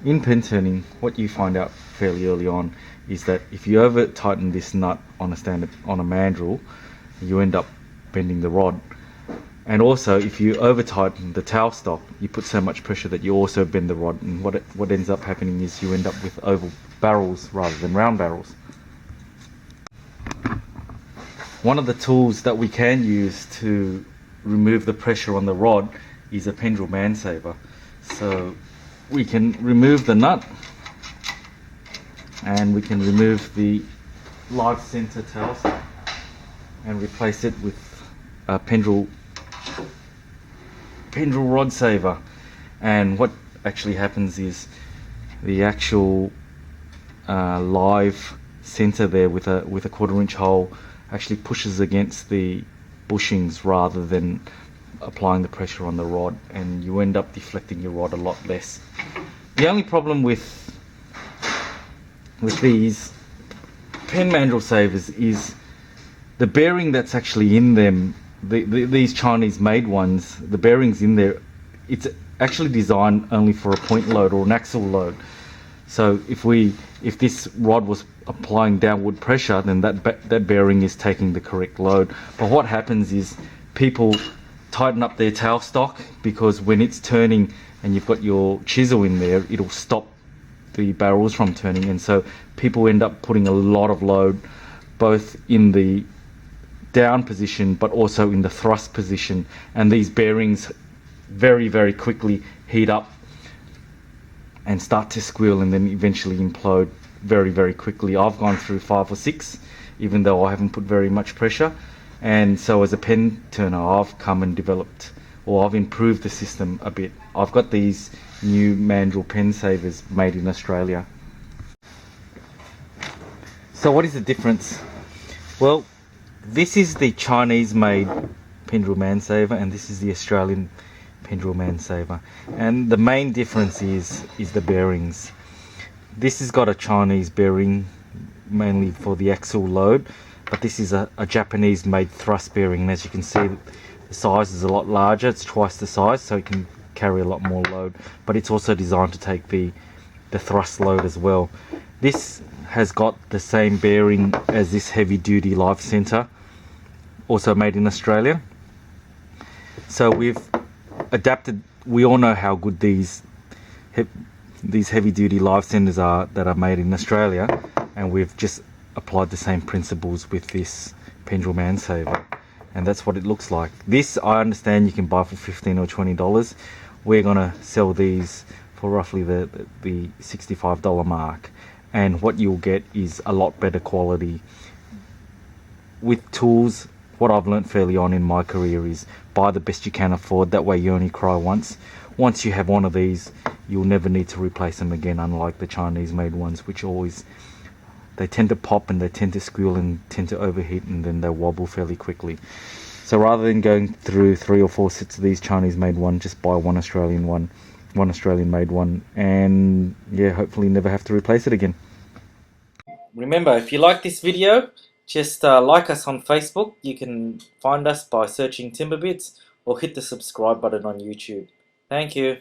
In pen turning, what you find out fairly early on is that if you over tighten this nut on a mandrel, you end up bending the rod. And also, if you over tighten the tailstock, you put so much pressure that you also bend the rod. And what ends up happening is you end up with oval barrels rather than round barrels. One of the tools that we can use to remove the pressure on the rod is a Pen Mandrel Saver. So we can remove the nut and we can remove the live center tailstock and replace it with a Pen Mandrel rod saver. And what actually happens is the actual live center there with a 1/4 inch hole actually pushes against the bushings rather than applying the pressure on the rod, and you end up deflecting your rod a lot less. The only problem with these Pen Mandrel Savers is the bearing that's actually in them. These Chinese made ones, the bearings in there, it's actually designed only for a point load or an axle load. So if this rod was applying downward pressure, then that bearing is taking the correct load. But what happens is people tighten up their tailstock, because when it's turning and you've got your chisel in there, it'll stop the barrels from turning, and so people end up putting a lot of load both in the down position but also in the thrust position, and these bearings very quickly heat up and start to squeal and then eventually implode very quickly. I've gone through 5 or 6 even though I haven't put very much pressure, and so as a pen turner I've come and developed, or I've improved the system a bit. I've got these new Mandrel pen savers made in Australia. So what is the difference? Well, this is the Chinese made Pen Mandrel Saver and this is the Australian Pen Mandrel Saver, and the main difference is the bearings. This has got a Chinese bearing mainly for the axle load, but this is a Japanese made thrust bearing, and as you can see the size is a lot larger. It's twice the size, so it can carry a lot more load, but it's also designed to take the thrust load as well. This has got the same bearing as this heavy duty live center, also made in Australia. So we've adapted. We all know how good these heavy duty live centers are that are made in Australia, and we've just applied the same principles with this Pen Mandrel Saver, and that's what it looks like. This, I understand, you can buy for $15 or $20. We're gonna sell these for roughly the $65 mark, and what you'll get is a lot better quality with tools. What I've learned fairly on in my career is buy the best you can afford. That way you only cry once. Once you have one of these, you'll never need to replace them again, unlike the Chinese made ones, which always, they tend to pop and they tend to squeal and tend to overheat, and then they wobble fairly quickly. So rather than going through 3 or 4 sets of these Chinese made one, just buy one Australian made one, and yeah, hopefully never have to replace it again. Remember, if you like this video, just like us on Facebook. You can find us by searching Timberbits, or hit the subscribe button on YouTube. Thank you.